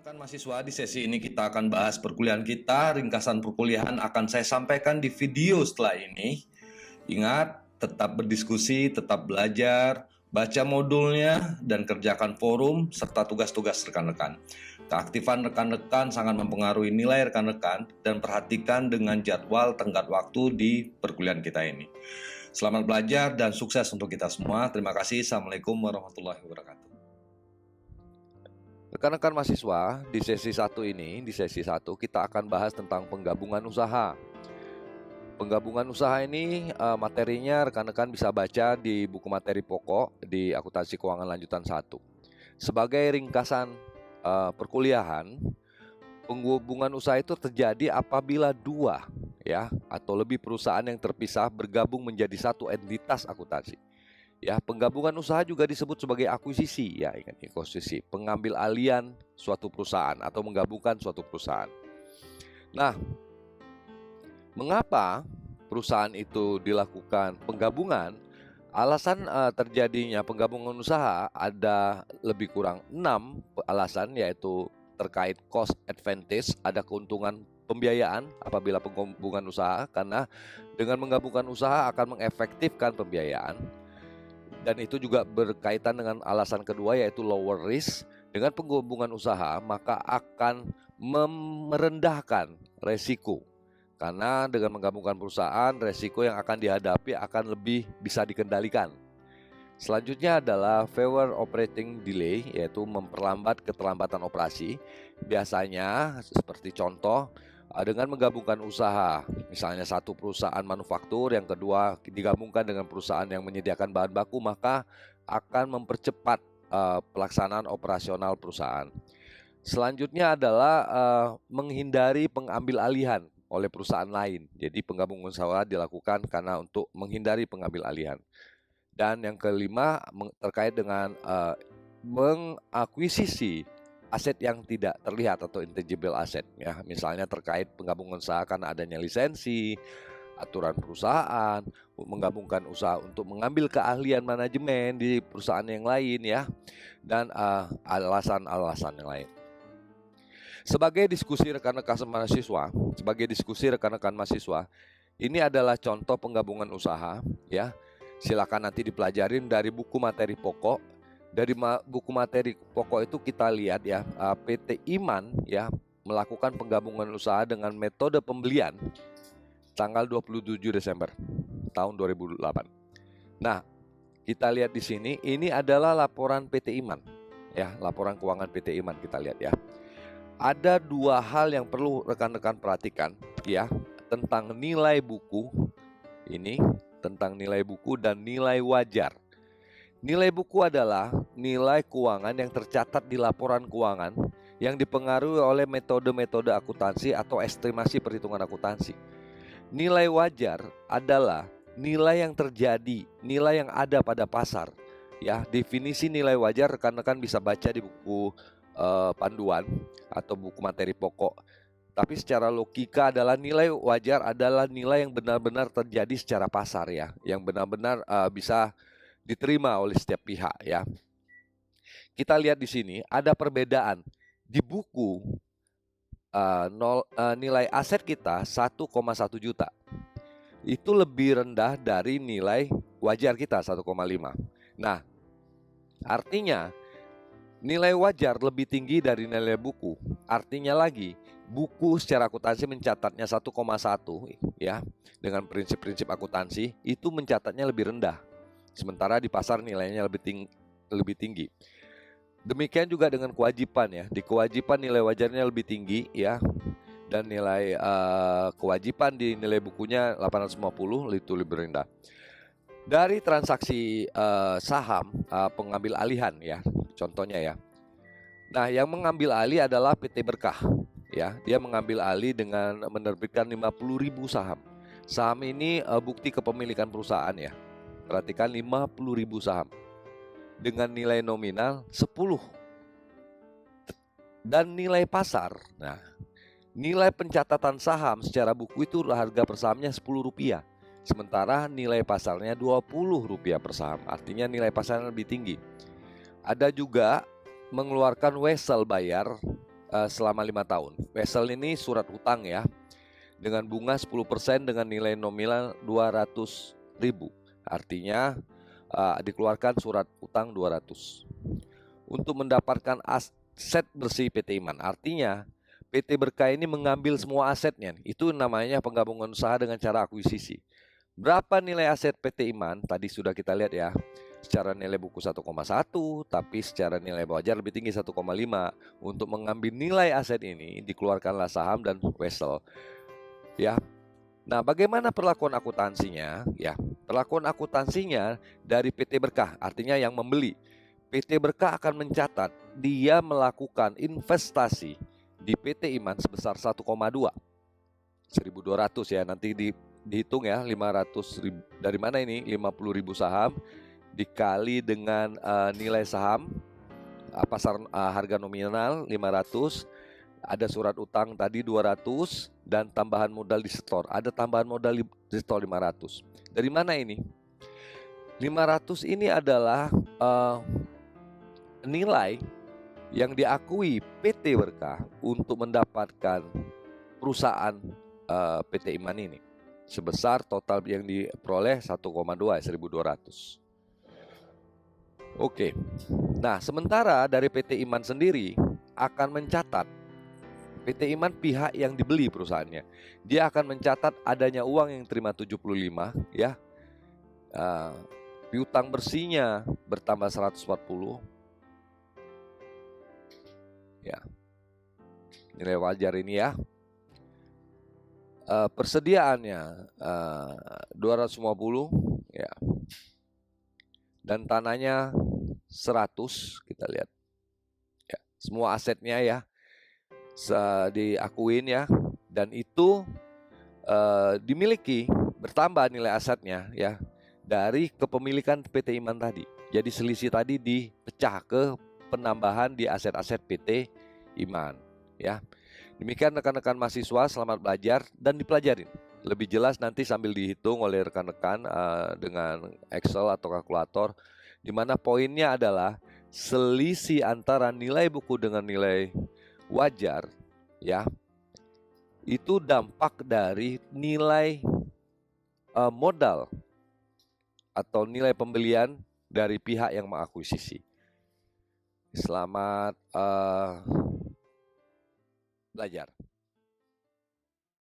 Rekan mahasiswa, di sesi ini kita akan bahas perkuliahan kita. Ringkasan perkuliahan akan saya sampaikan di video setelah ini. Ingat, tetap berdiskusi, tetap belajar, baca modulnya, dan kerjakan forum serta tugas-tugas rekan-rekan. Keaktifan rekan-rekan sangat mempengaruhi nilai rekan-rekan dan perhatikan dengan jadwal tenggat waktu di perkuliahan kita ini. Selamat belajar dan sukses untuk kita semua. Terima kasih. Assalamualaikum warahmatullahi wabarakatuh. Rekan-rekan mahasiswa, di sesi 1 kita akan bahas tentang penggabungan usaha. Penggabungan usaha ini materinya rekan-rekan bisa baca di buku materi pokok di Akuntansi Keuangan Lanjutan 1. Sebagai ringkasan perkuliahan, penggabungan usaha itu terjadi apabila dua atau lebih perusahaan yang terpisah bergabung menjadi satu entitas akuntansi. Penggabungan usaha juga disebut sebagai akuisisi, ingat akuisisi, pengambil alian suatu perusahaan atau menggabungkan suatu perusahaan. Nah, mengapa perusahaan itu dilakukan penggabungan? Alasan terjadinya penggabungan usaha ada lebih kurang 6 alasan, yaitu terkait cost advantage, ada keuntungan pembiayaan apabila penggabungan usaha, karena dengan menggabungkan usaha akan mengefektifkan pembiayaan. Dan itu juga berkaitan dengan alasan kedua, yaitu lower risk. Dengan penggabungan usaha maka akan merendahkan resiko, karena dengan menggabungkan perusahaan, resiko yang akan dihadapi akan lebih bisa dikendalikan. Selanjutnya adalah fewer operating delay, yaitu memperlambat keterlambatan operasi. Biasanya seperti contoh, dengan menggabungkan usaha, misalnya satu perusahaan manufaktur, yang kedua digabungkan dengan perusahaan yang menyediakan bahan baku, maka akan mempercepat pelaksanaan operasional perusahaan. Selanjutnya adalah menghindari pengambil alihan oleh perusahaan lain. Jadi penggabungan usaha dilakukan karena untuk menghindari pengambil alihan. Dan yang kelima terkait dengan mengakuisisi aset yang tidak terlihat atau intangible asset, misalnya terkait penggabungan usaha karena adanya lisensi, aturan perusahaan, menggabungkan usaha untuk mengambil keahlian manajemen di perusahaan yang lain, dan alasan-alasan yang lain. Sebagai diskusi rekan-rekan mahasiswa, ini adalah contoh penggabungan usaha, Silakan nanti dipelajarin dari buku materi pokok. Dari buku materi pokok itu kita lihat PT Iman melakukan penggabungan usaha dengan metode pembelian tanggal 27 Desember tahun 2008. Nah, kita lihat di sini, ini adalah laporan PT Iman, laporan keuangan PT Iman. Kita lihat ada dua hal yang perlu rekan-rekan perhatikan, tentang nilai buku ini, tentang nilai buku dan nilai wajar. Nilai buku adalah nilai keuangan yang tercatat di laporan keuangan yang dipengaruhi oleh metode-metode akuntansi atau estimasi perhitungan akuntansi. Nilai wajar adalah nilai yang terjadi, nilai yang ada pada pasar. Definisi nilai wajar rekan-rekan bisa baca di buku panduan atau buku materi pokok. Tapi secara logika adalah nilai wajar adalah nilai yang benar-benar terjadi secara pasar, yang benar-benar bisa diterima oleh setiap pihak, Kita lihat di sini ada perbedaan di buku nilai aset kita 1,1 juta. Itu lebih rendah dari nilai wajar kita 1,5. Nah, artinya nilai wajar lebih tinggi dari nilai buku. Artinya lagi, buku secara akuntansi mencatatnya 1,1, dengan prinsip-prinsip akuntansi itu mencatatnya lebih rendah. Sementara di pasar nilainya lebih tinggi. Demikian juga dengan kewajiban, Di kewajiban nilai wajarnya lebih tinggi, dan nilai kewajiban di nilai bukunya 850 itu lebih rendah. Dari transaksi saham pengambil alihan, contohnya, Nah, yang mengambil alih adalah PT Berkah, Dia mengambil alih dengan menerbitkan 50.000 saham. Saham ini bukti kepemilikan perusahaan, Perhatikan, 50.000 saham dengan nilai nominal 10 dan nilai pasar. Nah, nilai pencatatan saham secara buku itu harga per sahamnya Rp10, sementara nilai pasarnya Rp20 per saham. Artinya nilai pasarnya lebih tinggi. Ada juga mengeluarkan wesel bayar selama 5 tahun. Wesel ini surat hutang ya, dengan bunga 10% dengan nilai nominal 200.000. Artinya dikeluarkan surat utang 200 untuk mendapatkan aset bersih PT Iman. Artinya PT Berkah ini mengambil semua asetnya. Itu namanya penggabungan usaha dengan cara akuisisi. Berapa nilai aset PT Iman? Tadi sudah kita lihat ya. Secara nilai buku 1,1, tapi secara nilai wajar lebih tinggi 1,5. Untuk mengambil nilai aset ini dikeluarkanlah saham dan Wesel. Ya. Nah, bagaimana perlakuan akuntansinya? Ya, perlakuan akuntansinya dari PT Berkah, artinya yang membeli. PT Berkah akan mencatat dia melakukan investasi di PT Iman sebesar 1,2. 1.200 ya, nanti dihitung ya, 500.000 dari mana ini? 50.000 saham dikali dengan nilai saham pasar harga nominal 500, ada surat utang tadi 200 dan tambahan modal di setor. Ada tambahan modal di setor 500. Dari mana ini? 500 ini adalah nilai yang diakui PT Berkah untuk mendapatkan perusahaan PT Iman ini sebesar total yang diperoleh 1,2, 1.200. Oke. Nah, sementara dari PT Iman sendiri akan mencatat PT Iman pihak yang dibeli perusahaannya. Dia akan mencatat adanya uang yang terima 75 ya. Piutang bersihnya bertambah 140. Ya. Nilai wajar ini ya. Persediaannya 250 ya. Dan tanahnya 100, kita lihat. Ya, semua asetnya ya diakuin ya, dan itu dimiliki, bertambah nilai asetnya ya dari kepemilikan PT Iman tadi. Jadi selisih tadi dipecah ke penambahan di aset-aset PT Iman ya. Demikian rekan-rekan mahasiswa, selamat belajar dan dipelajarin. Lebih jelas nanti sambil dihitung oleh rekan-rekan dengan Excel atau kalkulator, di mana poinnya adalah selisih antara nilai buku dengan nilai wajar ya. Itu dampak dari nilai modal atau nilai pembelian dari pihak yang mengakuisisi. Selamat belajar.